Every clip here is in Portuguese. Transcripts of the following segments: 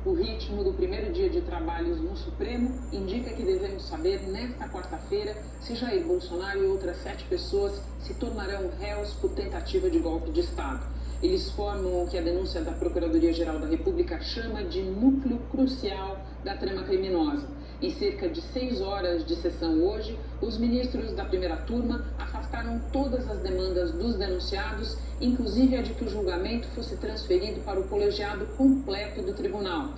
O ritmo do primeiro dia de trabalhos no Supremo indica que devemos saber, nesta quarta-feira, se Jair Bolsonaro e outras 7 pessoas se tornarão réus por tentativa de golpe de Estado. Eles formam o que a denúncia da Procuradoria-Geral da República chama de núcleo crucial da trama criminosa. Em cerca de 6 horas de sessão hoje, os ministros da primeira turma afastaram todas as demandas dos denunciados, inclusive a de que o julgamento fosse transferido para o colegiado completo do tribunal.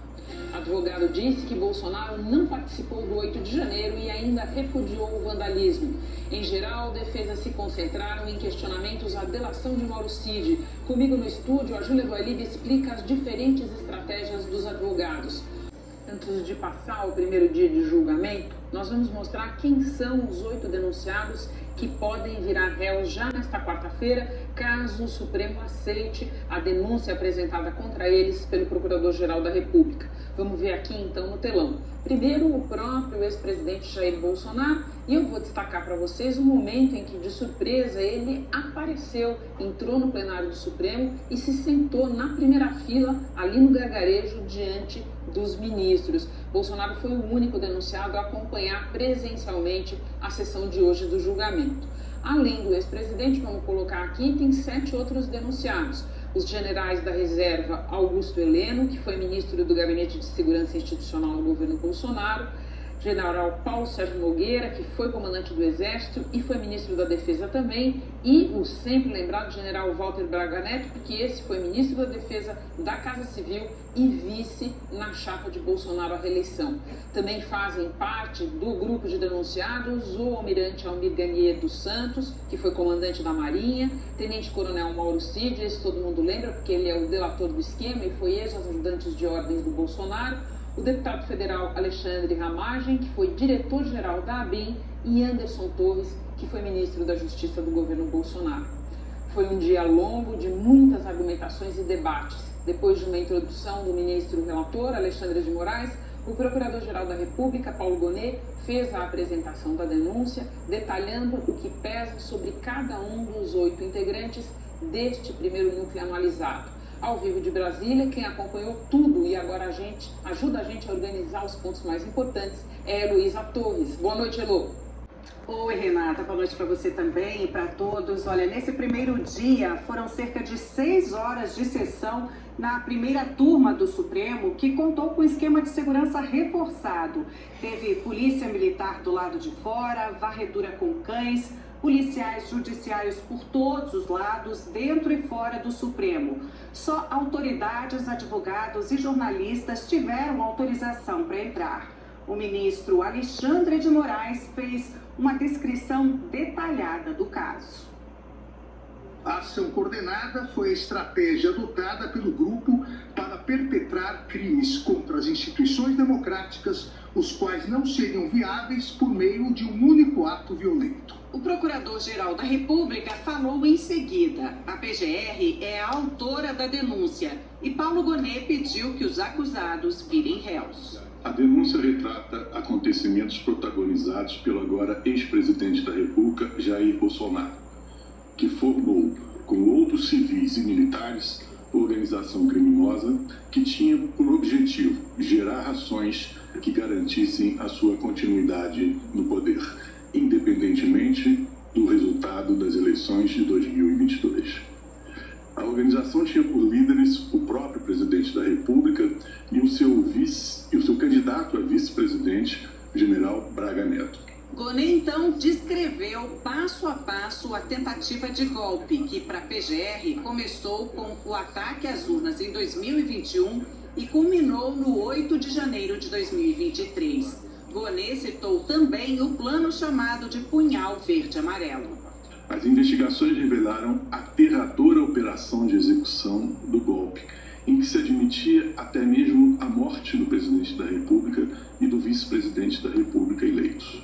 O advogado disse que Bolsonaro não participou do 8 de janeiro e ainda repudiou o vandalismo. Em geral, defesas se concentraram em questionamentos à delação de Mauro Cid. Comigo no estúdio, a Júlia Voelib explica as diferentes estratégias dos advogados. Antes de passar o primeiro dia de julgamento, nós vamos mostrar quem são os 8 denunciados que podem virar réus já nesta quarta-feira, caso o Supremo aceite a denúncia apresentada contra eles pelo Procurador-Geral da República. Vamos ver aqui então no telão. Primeiro, o próprio ex-presidente Jair Bolsonaro, e eu vou destacar para vocês o momento em que, de surpresa, ele apareceu, entrou no plenário do Supremo e se sentou na primeira fila, ali no gargarejo, diante dos ministros. Bolsonaro foi o único denunciado a acompanhar presencialmente a sessão de hoje do julgamento. Além do ex-presidente, vamos colocar aqui, tem 7 outros denunciados. Os generais da reserva Augusto Heleno, que foi ministro do Gabinete de Segurança Institucional no governo Bolsonaro, general Paulo Sérgio Nogueira, que foi comandante do Exército e foi ministro da Defesa também, e o sempre lembrado general Walter Braga Neto, porque esse foi ministro da Defesa, da Casa Civil e vice na chapa de Bolsonaro à reeleição. Também fazem parte do grupo de denunciados o almirante Almir Garnier dos Santos, que foi comandante da Marinha, tenente-coronel Mauro Cid, esse todo mundo lembra, porque ele é o delator do esquema e foi ex-ajudante de ordens do Bolsonaro, o deputado federal Alexandre Ramagem, que foi diretor-geral da ABIN, e Anderson Torres, que foi ministro da Justiça do governo Bolsonaro. Foi um dia longo de muitas argumentações e debates. Depois de uma introdução do ministro relator, Alexandre de Moraes, o Procurador-Geral da República, Paulo Gonet, fez a apresentação da denúncia, detalhando o que pesa sobre cada um dos 8 integrantes deste primeiro núcleo analisado. Ao vivo de Brasília, quem acompanhou tudo e agora ajuda a gente a organizar os pontos mais importantes é a Heloísa Torres. Boa noite, Elo. Oi, Renata. Boa noite para você também e para todos. Olha, nesse primeiro dia foram cerca de 6 horas de sessão na primeira turma do Supremo, que contou com esquema de segurança reforçado. Teve polícia militar do lado de fora, varredura com cães, policiais judiciários por todos os lados, dentro e fora do Supremo. Só autoridades, advogados e jornalistas tiveram autorização para entrar. O ministro Alexandre de Moraes fez uma descrição detalhada do caso. A ação coordenada foi a estratégia adotada pelo grupo para perpetrar crimes contra as instituições democráticas, os quais não seriam viáveis por meio de um único ato violento. O Procurador-Geral da República falou em seguida. A PGR é a autora da denúncia e Paulo Gonet pediu que os acusados virem réus. A denúncia retrata acontecimentos protagonizados pelo agora ex-presidente da República, Jair Bolsonaro, que formou, com outros civis e militares, organização criminosa que tinha por objetivo gerar ações que garantissem a sua continuidade no poder, independentemente do resultado das eleições de 2022. A organização tinha por líderes o próprio presidente da República e o seu candidato a vice-presidente, general Braga Neto. Gonet, então, descreveu passo a passo a tentativa de golpe, que para a PGR começou com o ataque às urnas em 2021 e culminou no 8 de janeiro de 2023. Gonet citou também o plano chamado de Punhal Verde-Amarelo. As investigações revelaram a aterradora operação de execução do golpe, em que se admitia até mesmo a morte do presidente da República e do vice-presidente da República eleitos,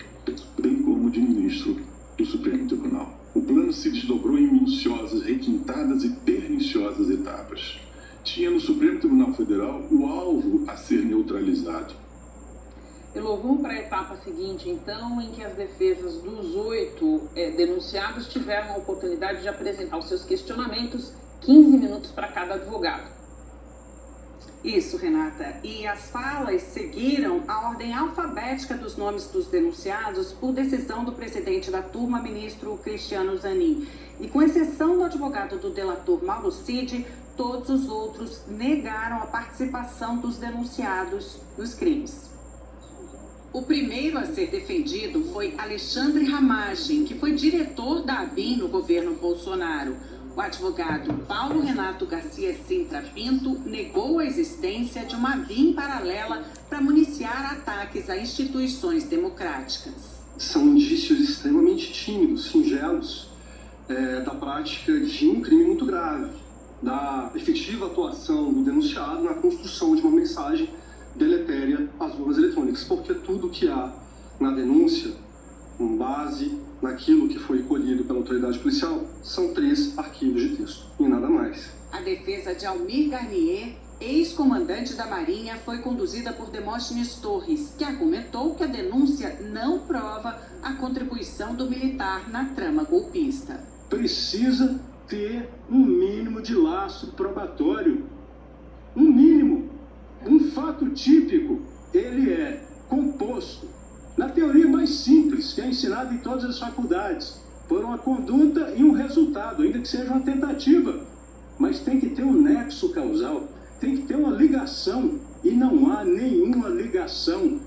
bem como de ministro do Supremo Tribunal. O plano se desdobrou em minuciosas, requintadas e perniciosas etapas. Tinha no Supremo Tribunal Federal o alvo a ser neutralizado. Vamos para a etapa seguinte, então, em que as defesas dos 8 denunciados tiveram a oportunidade de apresentar os seus questionamentos, 15 minutos para cada advogado. Isso, Renata. E as falas seguiram a ordem alfabética dos nomes dos denunciados por decisão do presidente da turma, ministro Cristiano Zanin. E com exceção do advogado do delator Mauro Cid, todos os outros negaram a participação dos denunciados nos crimes. O primeiro a ser defendido foi Alexandre Ramagem, que foi diretor da ABIN no governo Bolsonaro. O advogado Paulo Renato Garcia Sintra Pinto negou a existência de uma ABIN paralela para municiar ataques a instituições democráticas. São indícios extremamente tímidos, singelos, da prática de um crime muito grave, da efetiva atuação do denunciado na construção de uma mensagem deletéria às urnas eletrônicas, porque tudo que há na denúncia, com base naquilo que foi colhido pela autoridade policial, são 3 arquivos de texto e nada mais. A defesa de Almir Garnier, ex-comandante da Marinha, foi conduzida por Demóstenes Torres, que argumentou que a denúncia não prova a contribuição do militar na trama golpista. Precisa ter um mínimo de laço probatório. Um mínimo. Um fato típico, ele é composto, na teoria mais simples, que é ensinada em todas as faculdades, por uma conduta e um resultado, ainda que seja uma tentativa. Mas tem que ter um nexo causal, tem que ter uma ligação, e não há nenhuma ligação,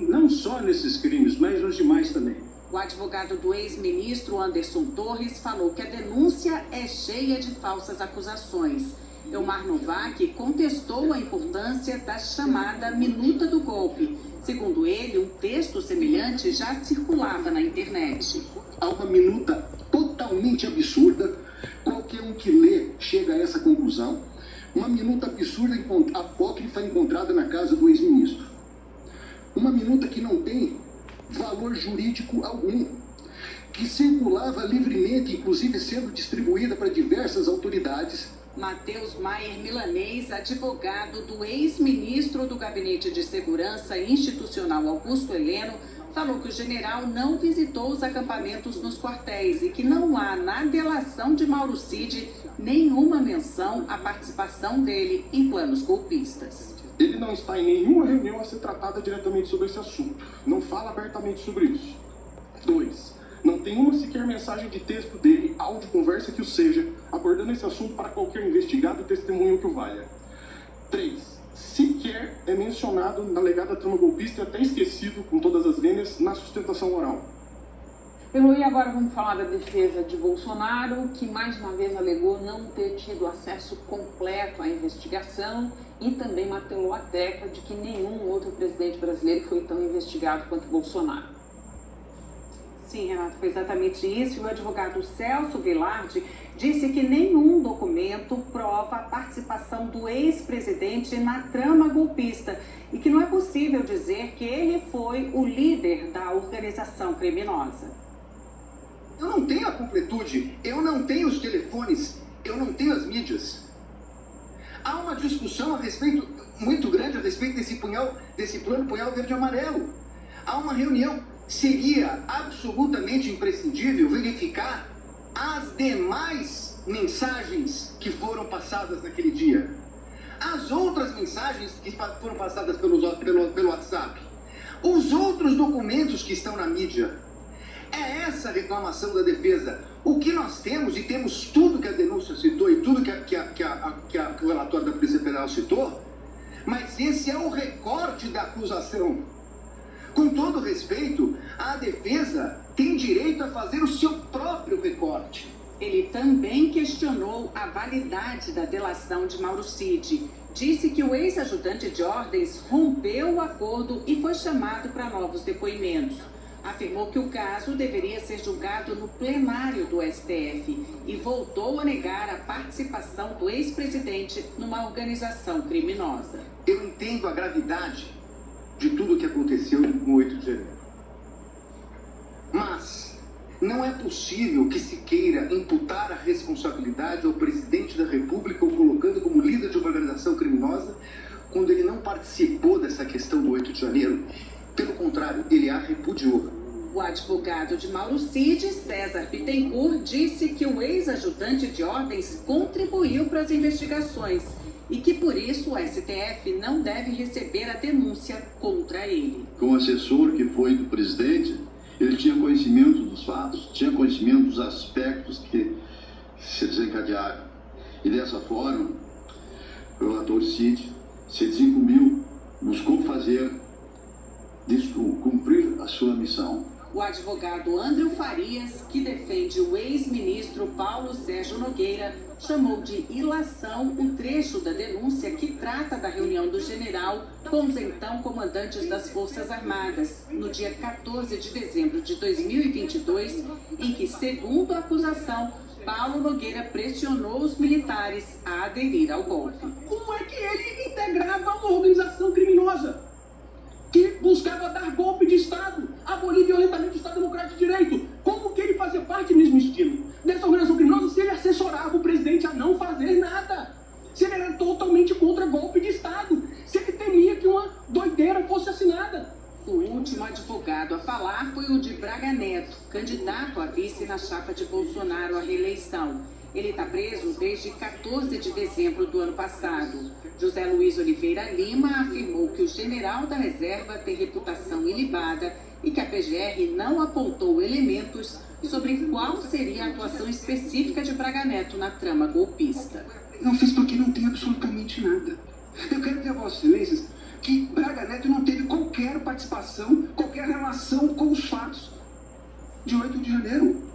não só nesses crimes, mas nos demais também. O advogado do ex-ministro Anderson Torres falou que a denúncia é cheia de falsas acusações. Elmar Novak contestou a importância da chamada Minuta do Golpe. Segundo ele, um texto semelhante já circulava na internet. Há uma minuta totalmente absurda, qualquer um que lê chega a essa conclusão. Uma minuta absurda, apócrifa, encontrada na casa do ex-ministro. Uma minuta que não tem valor jurídico algum, que circulava livremente, inclusive sendo distribuída para diversas autoridades. Matheus Maier Milanês, advogado do ex-ministro do Gabinete de Segurança Institucional Augusto Heleno, falou que o general não visitou os acampamentos nos quartéis e que não há na delação de Mauro Cid nenhuma menção à participação dele em planos golpistas. Ele não está em nenhuma reunião a ser tratada diretamente sobre esse assunto. Não fala abertamente sobre isso. 2. Não tem uma sequer mensagem de texto dele, áudio, conversa que o seja, abordando esse assunto para qualquer investigado e testemunho que o valha. 3. Sequer é mencionado na alegada trama golpista e até esquecido, com todas as vênias, na sustentação oral. E agora vamos falar da defesa de Bolsonaro, que mais uma vez alegou não ter tido acesso completo à investigação e também martelou a tecla de que nenhum outro presidente brasileiro foi tão investigado quanto Bolsonaro. Sim, Renato, foi exatamente isso. E o advogado Celso Vilardi disse que nenhum documento prova a participação do ex-presidente na trama golpista e que não é possível dizer que ele foi o líder da organização criminosa. Eu não tenho a completude, eu não tenho os telefones, eu não tenho as mídias. Há uma discussão muito grande a respeito desse plano punhal verde e amarelo. Há uma reunião. Seria absolutamente imprescindível verificar as demais mensagens que foram passadas naquele dia. As outras mensagens que foram passadas pelo WhatsApp. Os outros documentos que estão na mídia. É essa a reclamação da defesa. O que nós temos, e temos tudo que a denúncia citou e tudo que o relatório da Polícia Federal citou, mas esse é o recorte da acusação. Com todo respeito, a defesa tem direito a fazer o seu próprio recorte. Ele também questionou a validade da delação de Mauro Cid. Disse que o ex-ajudante de ordens rompeu o acordo e foi chamado para novos depoimentos. Afirmou que o caso deveria ser julgado no plenário do STF e voltou a negar a participação do ex-presidente numa organização criminosa. Eu entendo a gravidade de tudo o que aconteceu no 8 de janeiro. Mas não é possível que se queira imputar a responsabilidade ao presidente da República ou colocando como líder de uma organização criminosa quando ele não participou dessa questão do 8 de janeiro. Pelo contrário, ele a repudiou. O advogado de Mauro Cid, César Bittencourt, disse que o ex-ajudante de ordens contribuiu para as investigações e que por isso o STF não deve receber a denúncia contra ele. Com o assessor que foi do presidente, ele tinha conhecimento dos fatos, tinha conhecimento dos aspectos que se desencadearam. E dessa forma, o relator Cid se desincumbiu, buscou cumprir a sua missão. O advogado André Farias, que defende o ex-ministro Paulo Sérgio Nogueira, chamou de ilação um trecho da denúncia que trata da reunião do general com os então comandantes das Forças Armadas, no dia 14 de dezembro de 2022, em que, segundo a acusação, Paulo Nogueira pressionou os militares a aderir ao golpe. Como é que ele integrava uma organização criminosa que buscava dar golpe de Estado, abolir violentamente o Estado Democrático de Direito? Como que ele fazia parte mesmo estilo dessa organização criminosa se ele assessorava o presidente a não fazer nada? Se ele era totalmente contra golpe de Estado? Se ele temia que uma doideira fosse assinada? O último advogado a falar foi o de Braga Neto, candidato a vice na chapa de Bolsonaro à reeleição. Ele está preso desde 14 de dezembro do ano passado. José Luiz Oliveira Lima afirmou que o general da reserva tem reputação ilibada e que a PGR não apontou elementos sobre qual seria a atuação específica de Braga Neto na trama golpista. Não fiz porque não tem absolutamente nada. Eu quero dizer a Vossas Excelências que Braga Neto não teve qualquer participação, qualquer relação com os fatos de 8 de janeiro.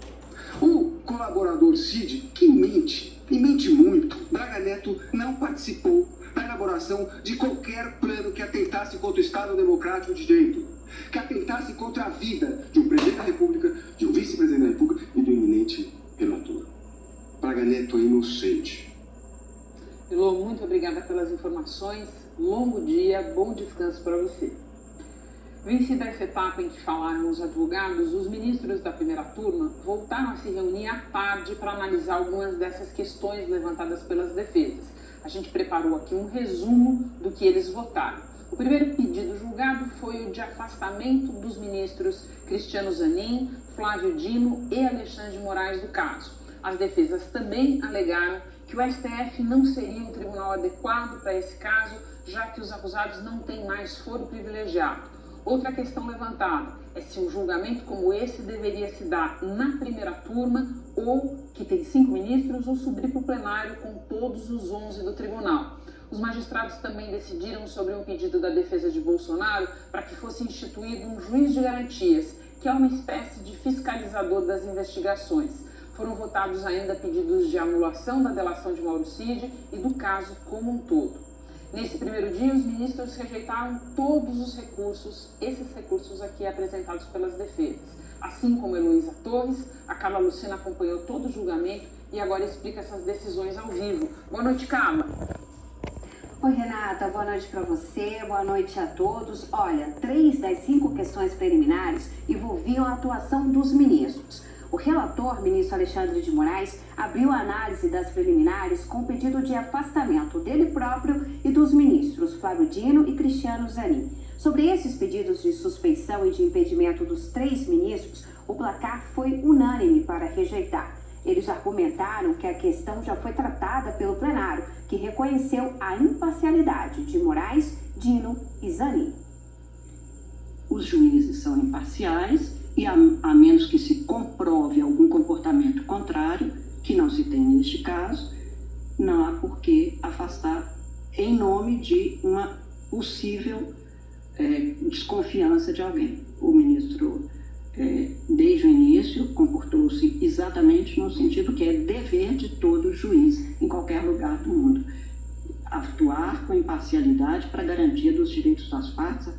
O colaborador Cid, que mente, e mente muito, Braga Neto não participou da elaboração de qualquer plano que atentasse contra o Estado Democrático de Direito, que atentasse contra a vida de um presidente da República, de um vice-presidente da República e do eminente relator. Braga Neto é inocente. Elô, muito obrigada pelas informações. Longo dia, bom descanso para você. Vencida essa etapa em que falaram os advogados, os ministros da primeira turma voltaram a se reunir à tarde para analisar algumas dessas questões levantadas pelas defesas. A gente preparou aqui um resumo do que eles votaram. O primeiro pedido julgado foi o de afastamento dos ministros Cristiano Zanin, Flávio Dino e Alexandre de Moraes do caso. As defesas também alegaram que o STF não seria um tribunal adequado para esse caso, já que os acusados não têm mais foro privilegiado. Outra questão levantada é se um julgamento como esse deveria se dar na primeira turma ou, que tem 5 ministros, ou subir para o plenário com todos os 11 do tribunal. Os magistrados também decidiram sobre um pedido da defesa de Bolsonaro para que fosse instituído um juiz de garantias, que é uma espécie de fiscalizador das investigações. Foram votados ainda pedidos de anulação da delação de Mauro Cid e do caso como um todo. Nesse primeiro dia, os ministros rejeitaram todos os recursos, esses recursos aqui apresentados pelas defesas. Assim como Heloísa Torres, a Carla Lucena acompanhou todo o julgamento e agora explica essas decisões ao vivo. Boa noite, Carla. Oi, Renata, boa noite para você, boa noite a todos. Olha, 3 das 5 questões preliminares envolviam a atuação dos ministros. O relator, ministro Alexandre de Moraes, abriu a análise das preliminares com pedido de afastamento dele próprio e dos ministros Flávio Dino e Cristiano Zanin. Sobre esses pedidos de suspeição e de impedimento dos 3 ministros, o placar foi unânime para rejeitar. Eles argumentaram que a questão já foi tratada pelo plenário, que reconheceu a imparcialidade de Moraes, Dino e Zanin. Os juízes são imparciais e a menos que se comprove algum comportamento contrário, que não se tem neste caso, não há por que afastar em nome de uma possível desconfiança de alguém. O ministro, desde o início, comportou-se exatamente no sentido que é dever de todo juiz, em qualquer lugar do mundo, atuar com imparcialidade para a garantia dos direitos das partes.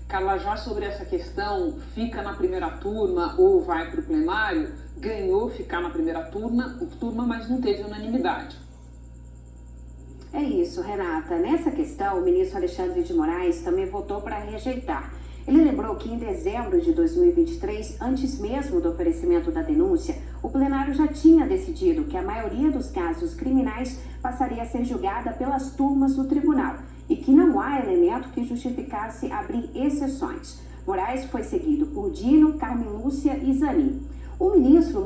Carla, já sobre essa questão, fica na primeira turma ou vai para o plenário, ganhou ficar na primeira turma, mas não teve unanimidade. É isso, Renata. Nessa questão, o ministro Alexandre de Moraes também votou para rejeitar. Ele lembrou que em dezembro de 2023, antes mesmo do oferecimento da denúncia, o plenário já tinha decidido que a maioria dos casos criminais passaria a ser julgada pelas turmas do tribunal e que não há elemento que justificasse abrir exceções. Moraes foi seguido por Dino, Carmen Lúcia e Zanin. O ministro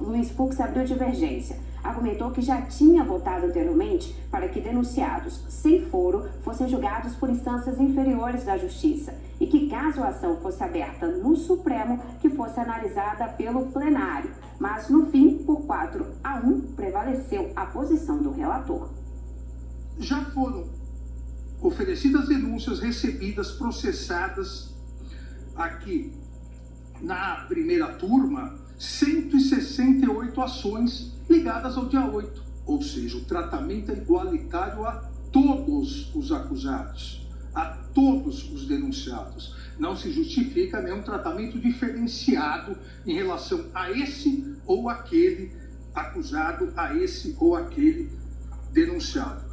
Luiz Fux abriu divergência. argumentou que já tinha votado anteriormente para que denunciados sem foro fossem julgados por instâncias inferiores da Justiça e que, caso a ação fosse aberta no Supremo, que fosse analisada pelo plenário. Mas, no fim, por 4-1, prevaleceu a posição do relator. Já foram oferecidas denúncias, recebidas, processadas aqui na primeira turma, 168 ações ligadas ao dia 8, ou seja, o tratamento é igualitário a todos os acusados, a todos os denunciados. Não se justifica nenhum tratamento diferenciado em relação a esse ou aquele acusado, a esse ou aquele denunciado.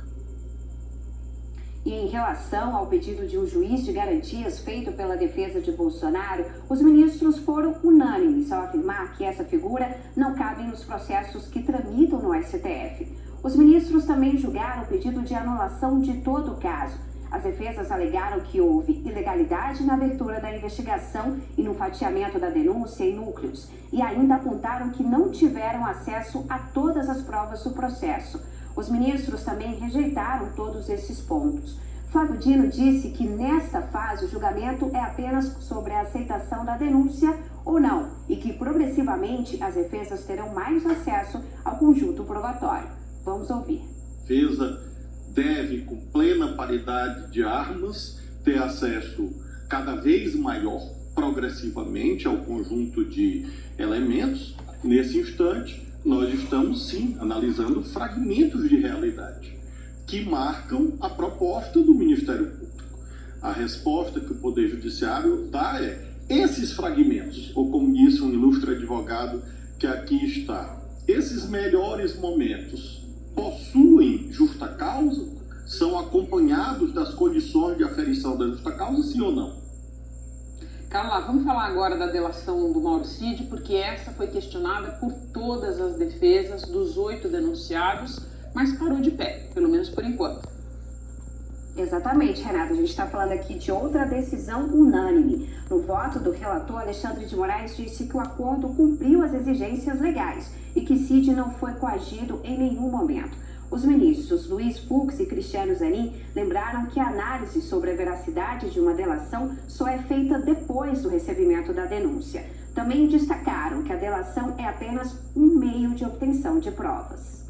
E em relação ao pedido de um juiz de garantias feito pela defesa de Bolsonaro, os ministros foram unânimes ao afirmar que essa figura não cabe nos processos que tramitam no STF. Os ministros também julgaram o pedido de anulação de todo o caso. As defesas alegaram que houve ilegalidade na abertura da investigação e no fatiamento da denúncia em núcleos, e ainda apontaram que não tiveram acesso a todas as provas do processo. Os ministros também rejeitaram todos esses pontos. Flávio Dino disse que nesta fase o julgamento é apenas sobre a aceitação da denúncia ou não, e que progressivamente as defesas terão mais acesso ao conjunto probatório. Vamos ouvir. Defesa deve, com plena paridade de armas, ter acesso cada vez maior, progressivamente, ao conjunto de elementos. Nesse instante, nós estamos, sim, analisando fragmentos de realidade que marcam a proposta do Ministério Público. A resposta que o Poder Judiciário dá é: esses fragmentos, ou como disse um ilustre advogado que aqui está, esses melhores momentos possuem justa causa? São acompanhados das condições de aferição da justa causa, sim ou não? Carla, vamos falar agora da delação do Mauro Cid, porque essa foi questionada por todas as defesas dos 8 denunciados, mas parou de pé, pelo menos por enquanto. Exatamente, Renata. A gente está falando aqui de outra decisão unânime. No voto do relator, Alexandre de Moraes disse que o acordo cumpriu as exigências legais e que Cid não foi coagido em nenhum momento. Os ministros Luiz Fux e Cristiano Zanin lembraram que a análise sobre a veracidade de uma delação só é feita depois do recebimento da denúncia. Também destacaram que a delação é apenas um meio de obtenção de provas.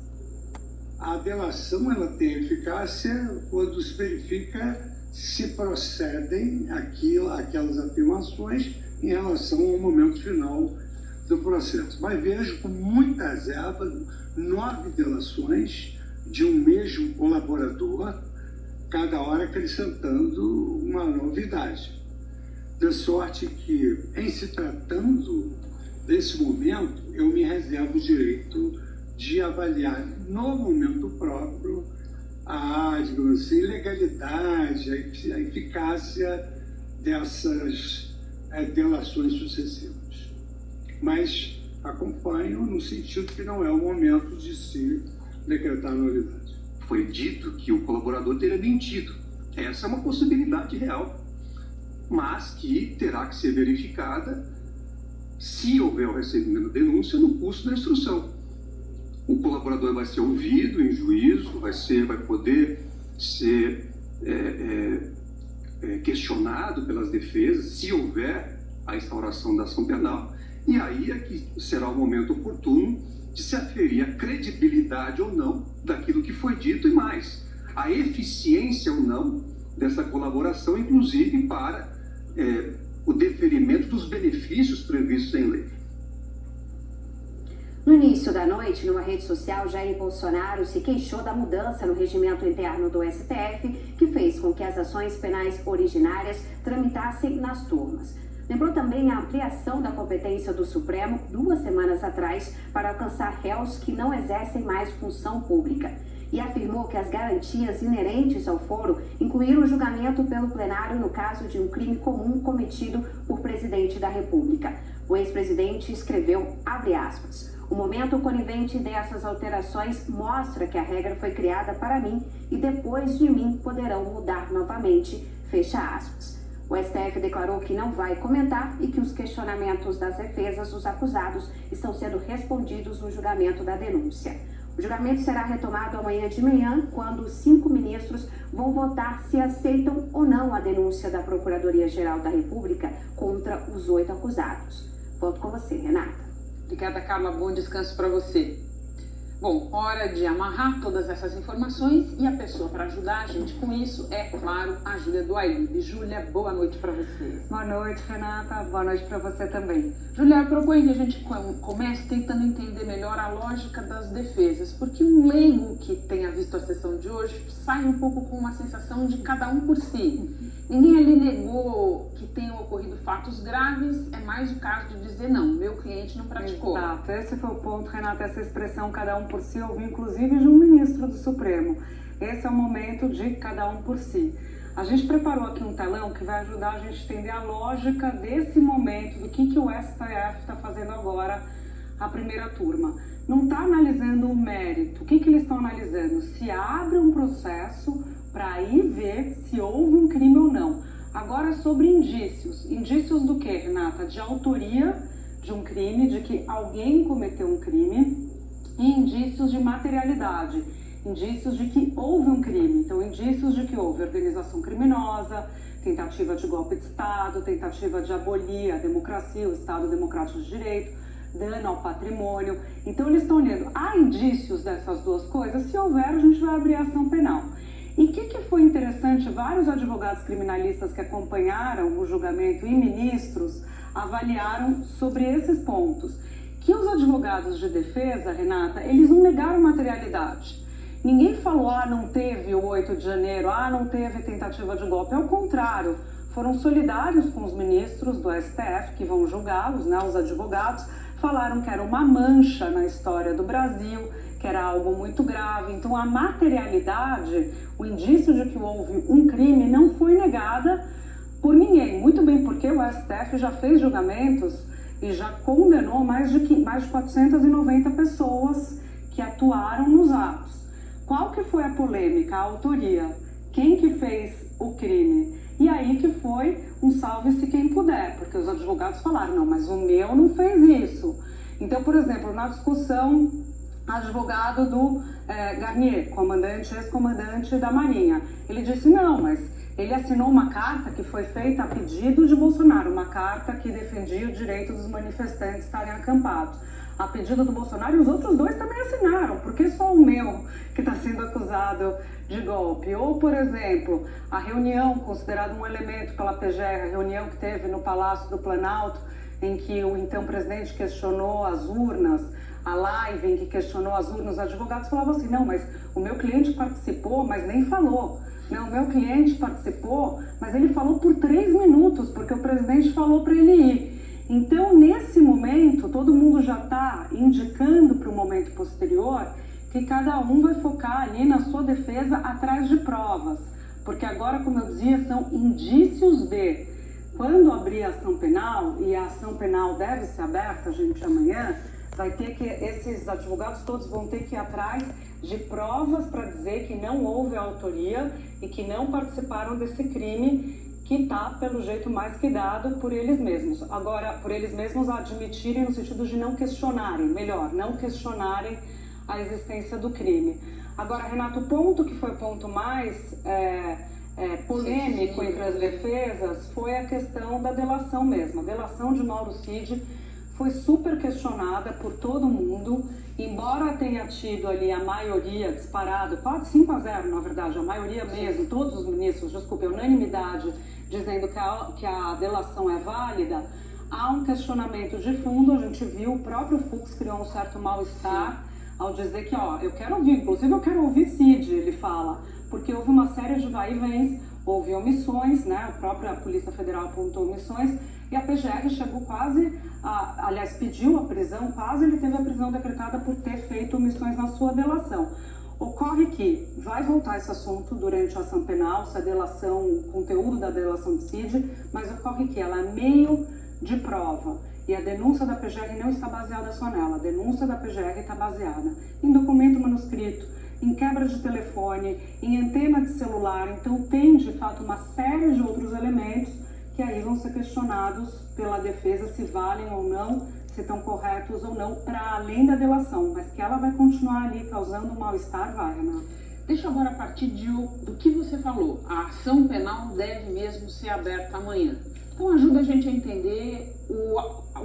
A delação ela tem eficácia quando se verifica se procedem aquelas afirmações em relação ao momento final do processo. Mas vejo com muita reserva 9 delações de um mesmo colaborador, cada hora acrescentando uma novidade. De sorte que, em se tratando desse momento, eu me reservo o direito de avaliar no momento próprio digamos assim, legalidade, a eficácia dessas delações sucessivas. Mas acompanho no sentido que não é o momento de se decretar novidade. Foi dito que o colaborador teria mentido. Essa é uma possibilidade real, mas que terá que ser verificada se houver o recebimento da denúncia no curso da instrução. O colaborador vai ser ouvido em juízo, vai poder ser questionado pelas defesas, se houver a instauração da ação penal, e aí é que será o momento oportuno de se aferir a credibilidade ou não daquilo que foi dito e mais, a eficiência ou não dessa colaboração, inclusive para o deferimento dos benefícios previstos em lei. No início da noite, numa rede social, Jair Bolsonaro se queixou da mudança no regimento interno do STF, que fez com que as ações penais originárias tramitassem nas turmas. Lembrou também a ampliação da competência do Supremo 2 semanas atrás para alcançar réus que não exercem mais função pública. E afirmou que as garantias inerentes ao foro incluíram o julgamento pelo plenário no caso de um crime comum cometido por presidente da República. O ex-presidente escreveu, abre aspas, o momento conivente dessas alterações mostra que a regra foi criada para mim e depois de mim poderão mudar novamente, fecha aspas. O STF declarou que não vai comentar e que os questionamentos das defesas dos acusados estão sendo respondidos no julgamento da denúncia. O julgamento será retomado amanhã de manhã, quando os 5 ministros vão votar se aceitam ou não a denúncia da Procuradoria-Geral da República contra os 8 acusados. Volto com você, Renata. Obrigada, Carla. Bom descanso para você. Bom, hora de amarrar todas essas informações e a pessoa para ajudar a gente com isso é, claro, a Júlia do AIB. Júlia, boa noite para você. Boa noite, Renata. Boa noite para você também. Júlia, eu proponho que a gente comece tentando entender melhor a lógica das defesas, porque um leigo que tenha visto a sessão de hoje sai um pouco com uma sensação de cada um por si. Ninguém ali negou que tenham ocorrido fatos graves, é mais o caso de dizer não, meu cliente não praticou. Exato, esse foi o ponto, Renata, essa expressão cada um por si, ouvi inclusive de um ministro do Supremo. Esse é o momento de cada um por si. A gente preparou aqui um telão que vai ajudar a gente a entender a lógica desse momento, do que o STF está fazendo agora, a primeira turma. Não está analisando o mérito. O que eles estão analisando? Se abre um processo para aí ver se houve um crime ou não. Agora sobre indícios. Indícios do que, Renata? De autoria de um crime, de que alguém cometeu um crime, e indícios de materialidade. Indícios de que houve um crime. Então, indícios de que houve organização criminosa, tentativa de golpe de Estado, tentativa de abolir a democracia, o Estado Democrático de Direito, dano ao patrimônio. Então, eles estão olhando, há indícios dessas duas coisas? Se houver, a gente vai abrir a ação penal. E o que foi interessante, vários advogados criminalistas que acompanharam o julgamento e ministros avaliaram sobre esses pontos. Que os advogados de defesa, Renata, eles não negaram materialidade. Ninguém falou, não teve o 8 de janeiro, não teve tentativa de golpe. Ao contrário, foram solidários com os ministros do STF que vão julgá-los, né, os advogados, falaram que era uma mancha na história do Brasil, que era algo muito grave. Então a materialidade, o indício de que houve um crime não foi negada por ninguém. Muito bem, porque o STF já fez julgamentos e já condenou mais de 490 pessoas que atuaram nos atos. Qual que foi a polêmica, a autoria? Quem que fez o crime? E aí que foi um salve-se quem puder, porque os advogados falaram, não, mas o meu não fez isso. Então, por exemplo, na discussão, advogado do Garnier, ex-comandante da Marinha, ele disse, não, mas ele assinou uma carta que foi feita a pedido de Bolsonaro, uma carta que defendia o direito dos manifestantes estarem acampados. A pedido do Bolsonaro, e os outros dois também assinaram, porque só o meu que está sendo acusado de golpe. Ou, por exemplo, a reunião, considerada um elemento pela PGR, a reunião que teve no Palácio do Planalto, em que o então presidente questionou as urnas, a live em que questionou as urnas, os advogados falavam assim, não, mas o meu cliente participou, mas nem falou. Não, o meu cliente participou, mas ele falou por 3 minutos, porque o presidente falou para ele ir. Então, nesse momento, todo mundo já está indicando para o momento posterior que cada um vai focar ali na sua defesa atrás de provas. Porque agora, como eu dizia, são indícios de... Quando abrir a ação penal, e a ação penal deve ser aberta, gente, amanhã, vai ter que... Esses advogados todos vão ter que ir atrás de provas para dizer que não houve autoria e que não participaram desse crime que está, pelo jeito, mais que dado por eles mesmos. Agora, por eles mesmos admitirem no sentido de não questionarem, melhor, não questionarem a existência do crime. Agora, Renato, o ponto que foi o ponto mais polêmico entre as defesas foi a questão da delação mesmo. A delação de Mauro Cid foi super questionada por todo mundo, embora tenha tido ali a maioria disparado, quase 5-0 na verdade, a maioria mesmo, todos os ministros, desculpe, a unanimidade, dizendo que a delação é válida, há um questionamento de fundo. A gente viu, o próprio Fux criou um certo mal-estar ao dizer que, eu quero ouvir, inclusive eu quero ouvir Cid, ele fala, porque houve uma série de vai-e-vens, houve omissões, né? A própria Polícia Federal apontou omissões, e a PGR chegou quase, aliás, pediu a prisão, quase ele teve a prisão decretada por ter feito omissões na sua delação. Ocorre que vai voltar esse assunto durante a ação penal, se a delação, o conteúdo da delação de Cid, mas ocorre que ela é meio de prova. E a denúncia da PGR não está baseada só nela, a denúncia da PGR está baseada em documento manuscrito, em quebra de telefone, em antena de celular. Então tem, de fato, uma série de outros elementos que aí vão ser questionados pela defesa se valem ou não, se estão corretos ou não, para além da delação, mas que ela vai continuar ali causando um mal-estar, vai, Renata. Deixa eu agora, a partir do que você falou, a ação penal deve mesmo ser aberta amanhã. Então ajuda a gente a entender o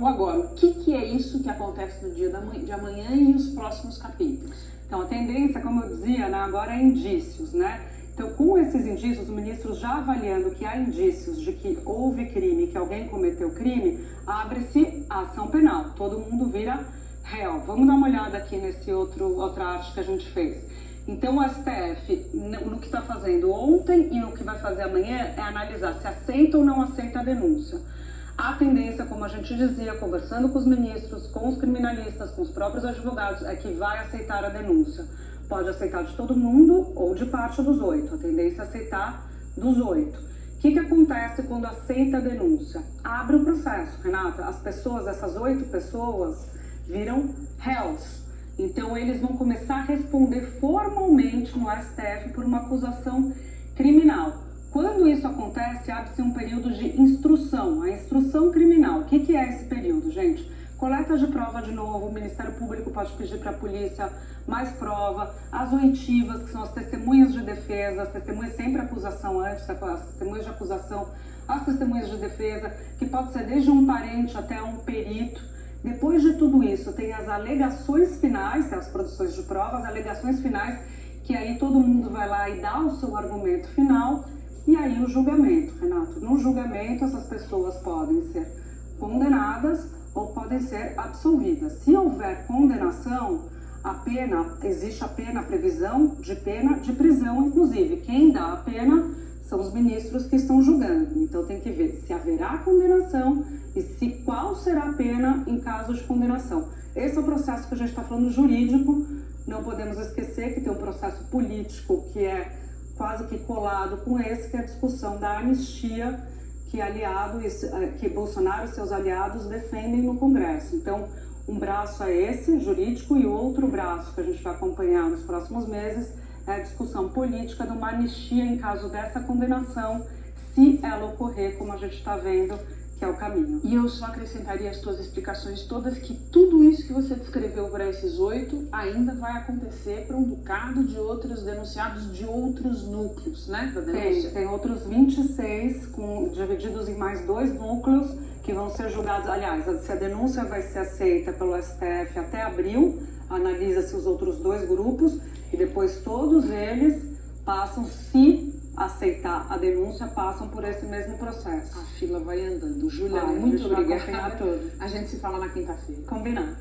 agora, o que é isso que acontece no dia de amanhã e os próximos capítulos. Então a tendência, como eu dizia, né, agora é indícios, né? Então, com esses indícios, os ministros já avaliando que há indícios de que houve crime, que alguém cometeu crime, abre-se a ação penal. Todo mundo vira réu. Vamos dar uma olhada aqui nesse outra arte que a gente fez. Então, o STF, no que está fazendo ontem e no que vai fazer amanhã, é analisar se aceita ou não aceita a denúncia. A tendência, como a gente dizia, conversando com os ministros, com os criminalistas, com os próprios advogados, é que vai aceitar a denúncia. Pode aceitar de todo mundo ou de parte dos 8. A tendência é aceitar dos 8. O que acontece quando aceita a denúncia? Abre o processo, Renata. As pessoas, essas 8 pessoas, viram réus. Então, eles vão começar a responder formalmente no STF por uma acusação criminal. Quando isso acontece, abre-se um período de instrução, a instrução criminal. O que é esse período, gente? Coleta de prova de novo, o Ministério Público pode pedir para a polícia mais prova, as oitivas, que são as testemunhas de defesa, as testemunhas sempre acusação antes, as testemunhas de acusação, as testemunhas de defesa, que pode ser desde um parente até um perito. Depois de tudo isso, tem as alegações finais, as produções de prova, as alegações finais, que aí todo mundo vai lá e dá o seu argumento final, e aí o julgamento, Renato. No julgamento, essas pessoas podem ser condenadas ou podem ser absolvidas. Se houver condenação, existe a previsão de pena de prisão, inclusive. Quem dá a pena são os ministros que estão julgando. Então tem que ver se haverá condenação e qual será a pena em caso de condenação. Esse é o processo que a gente está falando jurídico. Não podemos esquecer que tem um processo político que é quase que colado com esse, que é a discussão da anistia que Bolsonaro e seus aliados defendem no Congresso. Então, um braço é esse, jurídico, e outro braço que a gente vai acompanhar nos próximos meses é a discussão política de uma anistia em caso dessa condenação, se ela ocorrer, como a gente está vendo, que é o caminho. E eu só acrescentaria as tuas explicações todas, que tudo isso que você descreveu para esses 8 ainda vai acontecer para um bocado de outros denunciados de outros núcleos, né, da denúncia? Tem outros 26, divididos em mais 2 núcleos, que vão ser julgados. Aliás, se a denúncia vai ser aceita pelo STF até abril, analisa-se os outros 2 grupos, e depois todos eles passam, se aceitar a denúncia, passam por esse mesmo processo. A fila vai andando. Juliana, muito obrigada. A gente se fala na quinta-feira. Combinado.